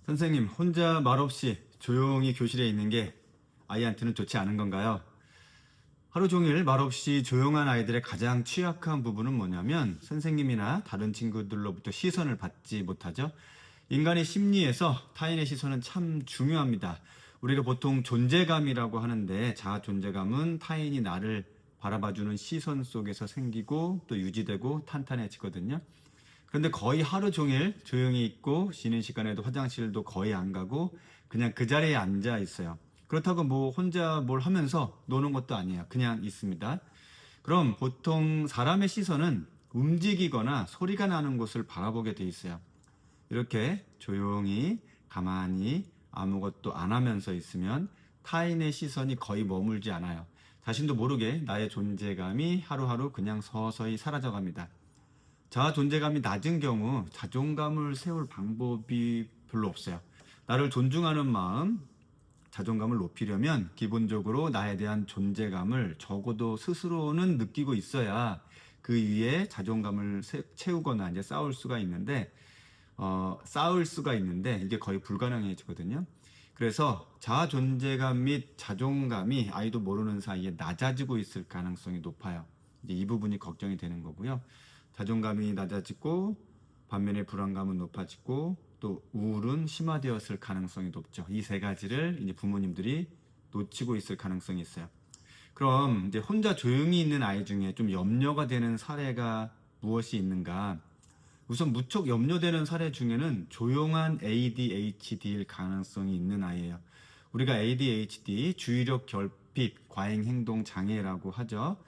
선생님, 혼자 말없이 조용히 교실에 있는 게 아이한테는 좋지 않은 건가요? 하루 종일 말없이 조용한 아이들의 가장 취약한 부분은 뭐냐면 선생님이나 다른 친구들로부터 시선을 받지 못하죠. 인간의 심리에서 타인의 시선은 참 중요합니다. 우리가 보통 존재감이라고 하는데 자아 존재감은 타인이 나를 바라봐주는 시선 속에서 생기고 또 유지되고 탄탄해지거든요. 그런데 거의 하루 종일 조용히 있고 쉬는 시간에도 화장실도 거의 안 가고 그냥 그 자리에 앉아 있어요. 그렇다고 뭐 혼자 뭘 하면서 노는 것도 아니에요. 그냥 있습니다. 그럼 보통 사람의 시선은 움직이거나 소리가 나는 곳을 바라보게 돼 있어요. 이렇게 조용히 가만히 아무것도 안 하면서 있으면 타인의 시선이 거의 머물지 않아요. 자신도 모르게 나의 존재감이 하루하루 그냥 서서히 사라져 갑니다. 자아 존재감이 낮은 경우 자존감을 세울 방법이 별로 없어요. 나를 존중하는 마음, 자존감을 높이려면 기본적으로 나에 대한 존재감을 적어도 스스로는 느끼고 있어야 그 위에 자존감을 채우거나 이제 쌓을 수가 있는데 이게 거의 불가능해지거든요. 그래서 자아 존재감 및 자존감이 아이도 모르는 사이에 낮아지고 있을 가능성이 높아요. 이제 이 부분이 걱정이 되는 거고요. 자존감이 낮아지고 반면에 불안감은 높아지고 또 우울은 심화되었을 가능성이 높죠. 이 세 가지를 이제 부모님들이 놓치고 있을 가능성이 있어요. 그럼 이제 혼자 조용히 있는 아이 중에 좀 염려가 되는 사례가 무엇이 있는가? 우선 무척 염려되는 사례 중에는 조용한 ADHD일 가능성이 있는 아이예요. 우리가 ADHD, 주의력 결핍 과잉 행동 장애라고 하죠.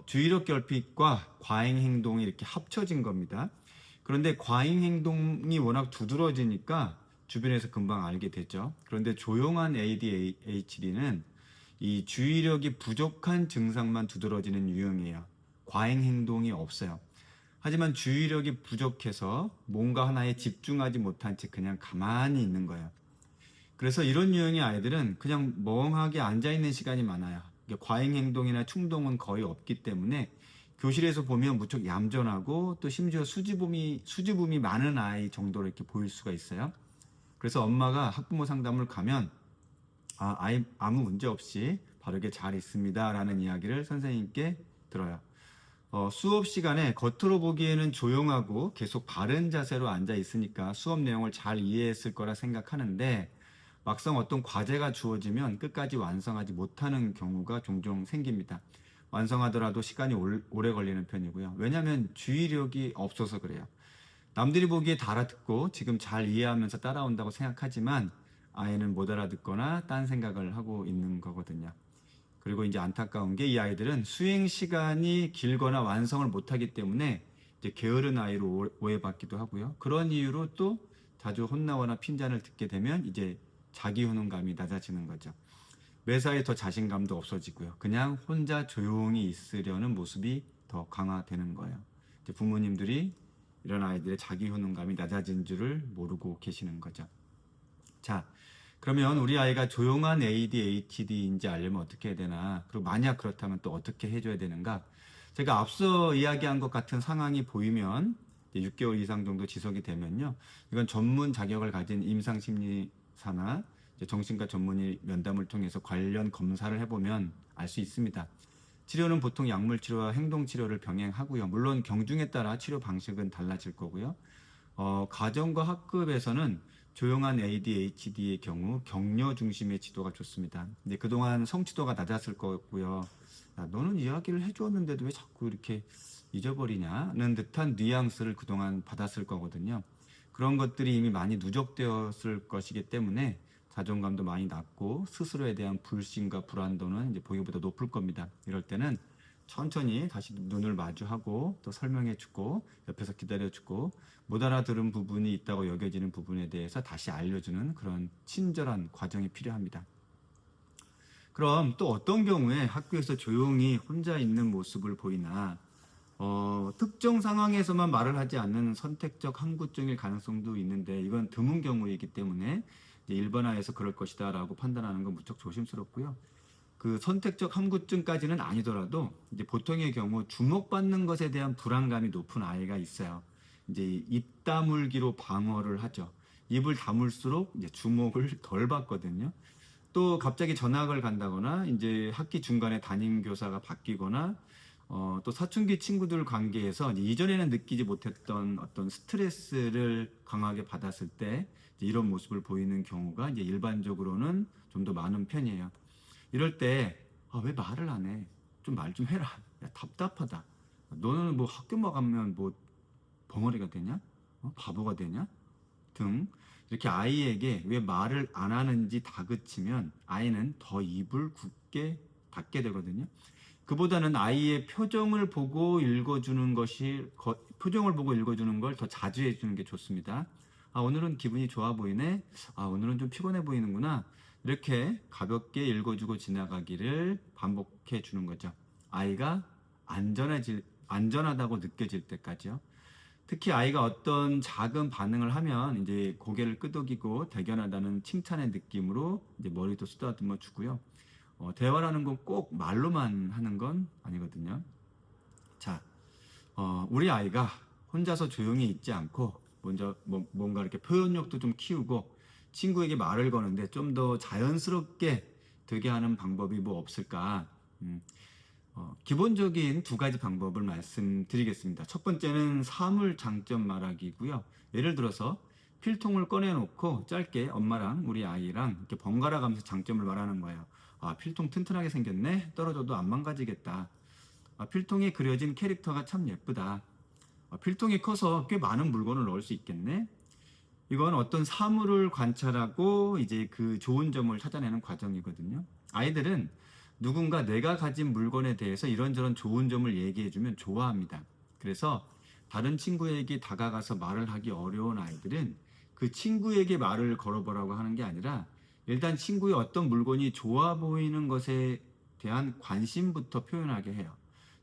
주의력 결핍과 과잉 행동이 이렇게 합쳐진 겁니다. 그런데 과잉 행동이 워낙 두드러지니까 주변에서 금방 알게 되죠. 그런데 조용한 ADHD는 이 주의력이 부족한 증상만 두드러지는 유형이에요. 과잉 행동이 없어요. 하지만 주의력이 부족해서 뭔가 하나에 집중하지 못한 채 그냥 가만히 있는 거예요. 그래서 이런 유형의 아이들은 그냥 멍하게 앉아있는 시간이 많아요. 과잉 행동이나 충동은 거의 없기 때문에 교실에서 보면 무척 얌전하고 또 심지어 수줍음이 많은 아이 정도로 이렇게 보일 수가 있어요. 그래서 엄마가 학부모 상담을 가면 아이 아무 문제 없이 바르게 잘 있습니다 라는 이야기를 선생님께 들어요. 수업 시간에 겉으로 보기에는 조용하고 계속 바른 자세로 앉아 있으니까 수업 내용을 잘 이해했을 거라 생각하는데 막상 어떤 과제가 주어지면 끝까지 완성하지 못하는 경우가 종종 생깁니다. 완성하더라도 시간이 오래 걸리는 편이고요. 왜냐하면 주의력이 없어서 그래요. 남들이 보기에 다 알아듣고 지금 잘 이해하면서 따라온다고 생각하지만 아이는 못 알아듣거나 딴 생각을 하고 있는 거거든요. 그리고 이제 안타까운 게 이 아이들은 수행 시간이 길거나 완성을 못하기 때문에 이제 게으른 아이로 오해받기도 하고요. 그런 이유로 또 자주 혼나거나 핀잔을 듣게 되면 이제 자기 효능감이 낮아지는 거죠. 매사에 더 자신감도 없어지고요. 그냥 혼자 조용히 있으려는 모습이 더 강화되는 거예요. 이제 부모님들이 이런 아이들의 자기 효능감이 낮아진 줄을 모르고 계시는 거죠. 자, 그러면 우리 아이가 조용한 ADHD인지 알려면 어떻게 해야 되나? 그리고 만약 그렇다면 또 어떻게 해줘야 되는가? 제가 앞서 이야기한 것 같은 상황이 보이면 6개월 이상 정도 지속이 되면요. 이건 전문 자격을 가진 임상심리사나 정신과 전문의 면담을 통해서 관련 검사를 해보면 알 수 있습니다. 치료는 보통 약물 치료와 행동 치료를 병행하고요. 물론 경중에 따라 치료 방식은 달라질 거고요. 가정과 학급에서는 조용한 ADHD의 경우 격려 중심의 지도가 좋습니다. 근데 그동안 성취도가 낮았을 거고요. 야, 너는 이야기를 해주었는데도 왜 자꾸 이렇게 잊어버리냐는 듯한 뉘앙스를 그동안 받았을 거거든요. 그런 것들이 이미 많이 누적되었을 것이기 때문에 자존감도 많이 낮고 스스로에 대한 불신과 불안도는 이제 보기보다 높을 겁니다. 이럴 때는 천천히 다시 눈을 마주하고 또 설명해주고 옆에서 기다려주고 못 알아들은 부분이 있다고 여겨지는 부분에 대해서 다시 알려주는 그런 친절한 과정이 필요합니다. 그럼 또 어떤 경우에 학교에서 조용히 혼자 있는 모습을 보이나 특정 상황에서만 말을 하지 않는 선택적 함구증일 가능성도 있는데 이건 드문 경우이기 때문에 일반화해서 그럴 것이다 라고 판단하는 건 무척 조심스럽고요. 그 선택적 함구증까지는 아니더라도 이제 보통의 경우 주목받는 것에 대한 불안감이 높은 아이가 있어요. 이제 입 다물기로 방어를 하죠. 입을 다물수록 이제 주목을 덜 받거든요. 또 갑자기 전학을 간다거나 이제 학기 중간에 담임 교사가 바뀌거나 또 사춘기 친구들 관계에서 이제 이전에는 느끼지 못했던 어떤 스트레스를 강하게 받았을 때 이제 이런 모습을 보이는 경우가 이제 일반적으로는 좀 더 많은 편이에요. 이럴 때 왜 말을 안 해? 좀 말 좀 해라. 야, 답답하다. 너는 뭐 학교만 가면 뭐 벙어리가 되냐? 바보가 되냐? 등 이렇게 아이에게 왜 말을 안 하는지 다그치면 아이는 더 입을 굳게 닫게 되거든요. 그보다는 아이의 표정을 보고 읽어주는 걸 더 자주 해주는 게 좋습니다. 오늘은 기분이 좋아 보이네. 오늘은 좀 피곤해 보이는구나. 이렇게 가볍게 읽어주고 지나가기를 반복해 주는 거죠. 아이가 안전하다고 느껴질 때까지요. 특히 아이가 어떤 작은 반응을 하면 이제 고개를 끄덕이고 대견하다는 칭찬의 느낌으로 이제 머리도 쓰다듬어 주고요. 대화라는 건 꼭 말로만 하는 건 아니거든요. 자, 우리 아이가 혼자서 조용히 있지 않고 먼저 뭔가 이렇게 표현력도 좀 키우고 친구에게 말을 거는데 좀 더 자연스럽게 되게 하는 방법이 뭐 없을까? 기본적인 두 가지 방법을 말씀드리겠습니다. 첫 번째는 사물 장점 말하기고요. 예를 들어서 필통을 꺼내놓고 짧게 엄마랑 우리 아이랑 이렇게 번갈아 가면서 장점을 말하는 거예요. 필통 튼튼하게 생겼네. 떨어져도 안 망가지겠다. 필통에 그려진 캐릭터가 참 예쁘다. 필통이 커서 꽤 많은 물건을 넣을 수 있겠네. 이건 어떤 사물을 관찰하고 이제 그 좋은 점을 찾아내는 과정이거든요. 아이들은 누군가 내가 가진 물건에 대해서 이런저런 좋은 점을 얘기해주면 좋아합니다. 그래서 다른 친구에게 다가가서 말을 하기 어려운 아이들은 그 친구에게 말을 걸어보라고 하는 게 아니라 일단 친구의 어떤 물건이 좋아 보이는 것에 대한 관심부터 표현하게 해요.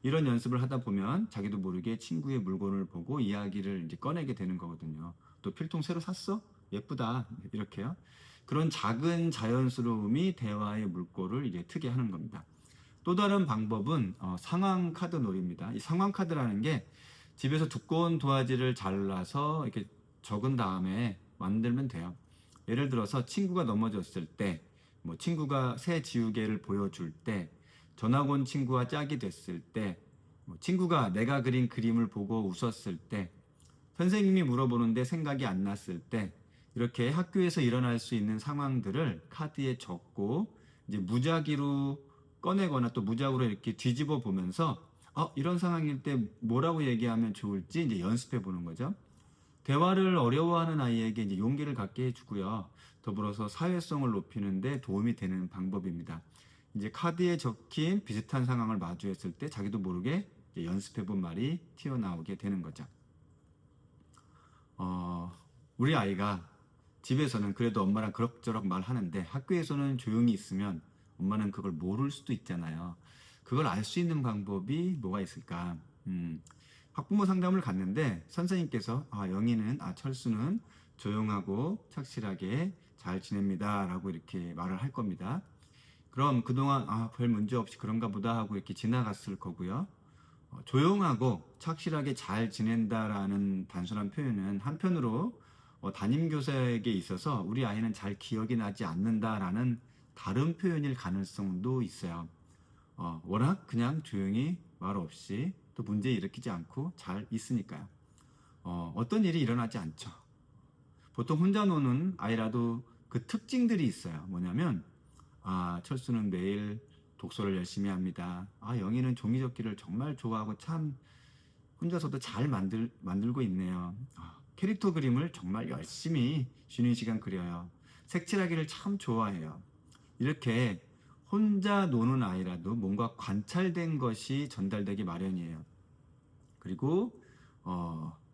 이런 연습을 하다 보면 자기도 모르게 친구의 물건을 보고 이야기를 이제 꺼내게 되는 거거든요. 또 필통 새로 샀어? 예쁘다. 이렇게요. 그런 작은 자연스러움이 대화의 물꼬를 이제 트게 하는 겁니다. 또 다른 방법은 상황 카드 놀이입니다. 이 상황 카드라는 게 집에서 두꺼운 도화지를 잘라서 이렇게 적은 다음에 만들면 돼요. 예를 들어서 친구가 넘어졌을 때, 뭐 친구가 새 지우개를 보여줄 때, 전학 온 친구와 짝이 됐을 때, 뭐 친구가 내가 그린 그림을 보고 웃었을 때, 선생님이 물어보는데 생각이 안 났을 때, 이렇게 학교에서 일어날 수 있는 상황들을 카드에 적고 이제 무작위로 꺼내거나 또 무작위로 이렇게 뒤집어 보면서 이런 상황일 때 뭐라고 얘기하면 좋을지 이제 연습해 보는 거죠. 대화를 어려워하는 아이에게 이제 용기를 갖게 해주고요. 더불어서 사회성을 높이는데 도움이 되는 방법입니다. 이제 카드에 적힌 비슷한 상황을 마주했을 때 자기도 모르게 연습해 본 말이 튀어나오게 되는 거죠. 우리 아이가 집에서는 그래도 엄마랑 그럭저럭 말하는데 학교에서는 조용히 있으면 엄마는 그걸 모를 수도 있잖아요. 그걸 알 수 있는 방법이 뭐가 있을까? 학부모 상담을 갔는데 선생님께서 철수는 조용하고 착실하게 잘 지냅니다 라고 이렇게 말을 할 겁니다. 그럼 그동안 별 문제 없이 그런가 보다 하고 이렇게 지나갔을 거고요. 조용하고 착실하게 잘 지낸다라는 단순한 표현은 한편으로 담임 교사에게 있어서 우리 아이는 잘 기억이 나지 않는다라는 다른 표현일 가능성도 있어요. 워낙 그냥 조용히 말 없이 또 문제 일으키지 않고 잘 있으니까요. 어떤 일이 일어나지 않죠. 보통 혼자 노는 아이라도 그 특징들이 있어요. 뭐냐면 철수는 매일 독서를 열심히 합니다. 영희는 종이접기를 정말 좋아하고 참 혼자서도 잘 만들고 있네요. 캐릭터 그림을 정말 열심히 쉬는 시간 그려요. 색칠하기를 참 좋아해요. 이렇게 혼자 노는 아이라도 뭔가 관찰된 것이 전달되기 마련이에요. 그리고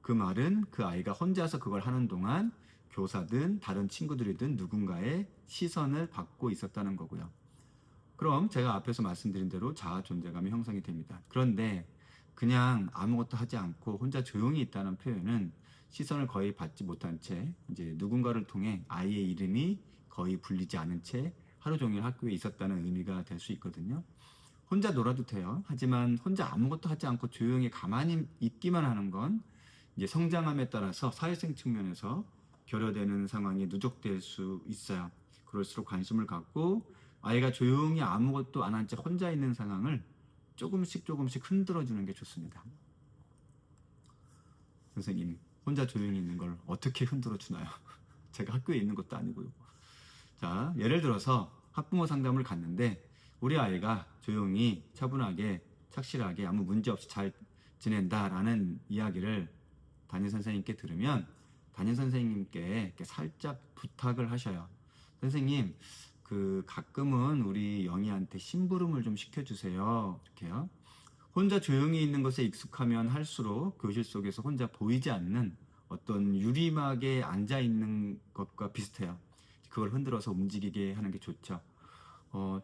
그 말은 그 아이가 혼자서 그걸 하는 동안 교사든 다른 친구들이든 누군가의 시선을 받고 있었다는 거고요. 그럼 제가 앞에서 말씀드린 대로 자아 존재감이 형성이 됩니다. 그런데 그냥 아무것도 하지 않고 혼자 조용히 있다는 표현은 시선을 거의 받지 못한 채 이제 누군가를 통해 아이의 이름이 거의 불리지 않은 채 하루 종일 학교에 있었다는 의미가 될 수 있거든요. 혼자 놀아도 돼요. 하지만 혼자 아무것도 하지 않고 조용히 가만히 있기만 하는 건 이제 성장함에 따라서 사회성 측면에서 결여되는 상황이 누적될 수 있어요. 그럴수록 관심을 갖고 아이가 조용히 아무것도 안 한 채 혼자 있는 상황을 조금씩 흔들어 주는 게 좋습니다. 선생님, 혼자 조용히 있는 걸 어떻게 흔들어 주나요? 제가 학교에 있는 것도 아니고요. 자, 예를 들어서 학부모 상담을 갔는데 우리 아이가 조용히 차분하게 착실하게 아무 문제 없이 잘 지낸다라는 이야기를 담임 선생님께 들으면 담임 선생님께 이렇게 살짝 부탁을 하셔요. 선생님, 그 가끔은 우리 영희한테 심부름을 좀 시켜주세요. 이렇게요. 혼자 조용히 있는 것에 익숙하면 할수록 교실 속에서 혼자 보이지 않는 어떤 유리막에 앉아 있는 것과 비슷해요. 그걸 흔들어서 움직이게 하는 게 좋죠.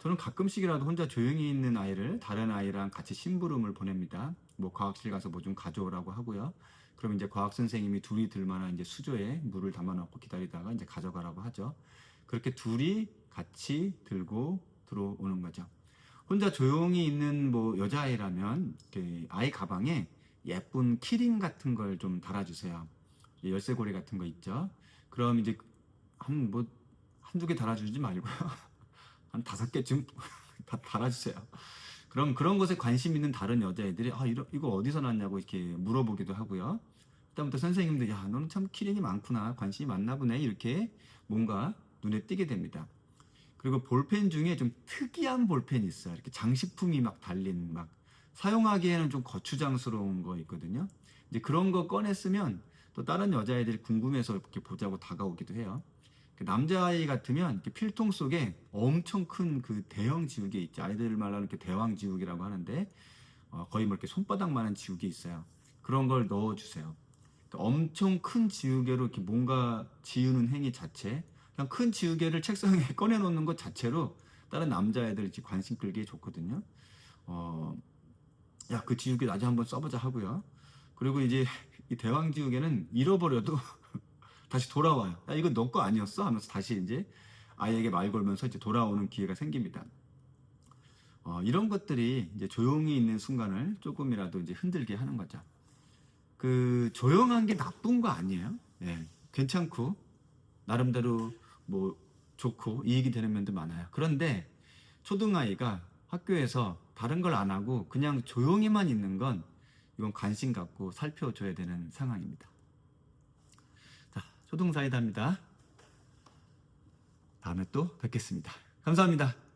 저는 가끔씩이라도 혼자 조용히 있는 아이를 다른 아이랑 같이 심부름을 보냅니다. 뭐 과학실 가서 뭐 좀 가져오라고 하고요. 그럼 이제 과학 선생님이 둘이 들만한 이제 수조에 물을 담아놓고 기다리다가 이제 가져가라고 하죠. 그렇게 둘이 같이 들고 들어오는 거죠. 혼자 조용히 있는 뭐 여자아이라면 그 아이 가방에 예쁜 키링 같은 걸 좀 달아주세요. 열쇠고리 같은 거 있죠. 그럼 이제 한두 개 달아주지 말고요. 한 5개쯤 다 달아주세요. 그럼 그런 것에 관심 있는 다른 여자애들이 이거 어디서 났냐고 이렇게 물어보기도 하고요. 그다음부터 선생님들 야 너는 참 키링이 많구나 관심이 많나 보네 이렇게 뭔가 눈에 띄게 됩니다. 그리고 볼펜 중에 좀 특이한 볼펜이 있어요. 이렇게 장식품이 막 달린 막 사용하기에는 좀 거추장스러운 거 있거든요. 이제 그런 거 꺼냈으면 또 다른 여자애들이 궁금해서 이렇게 보자고 다가오기도 해요. 남자아이 같으면 이렇게 필통 속에 엄청 큰 그 대형 지우개 있죠. 아이들 말로는 이렇게 대왕 지우개라고 하는데 거의 뭐 이렇게 손바닥만한 지우개 있어요. 그런 걸 넣어주세요. 엄청 큰 지우개로 이렇게 뭔가 지우는 행위 자체, 그냥 큰 지우개를 책상에 꺼내놓는 것 자체로 다른 남자애들 관심 끌기에 좋거든요. 야, 그 지우개 나중에 한번 써보자 하고요. 그리고 이제 이 대왕 지우개는 잃어버려도 다시 돌아와요. 야, 이거 너 거 아니었어? 하면서 다시 이제 아이에게 말 걸면서 이제 돌아오는 기회가 생깁니다. 이런 것들이 이제 조용히 있는 순간을 조금이라도 이제 흔들게 하는 거죠. 그 조용한 게 나쁜 거 아니에요. 예, 괜찮고 나름대로 뭐 좋고 이익이 되는 면도 많아요. 그런데 초등아이가 학교에서 다른 걸 안 하고 그냥 조용히만 있는 건 이건 관심 갖고 살펴줘야 되는 상황입니다. 자, 초등사이다입니다. 다음에 또 뵙겠습니다. 감사합니다.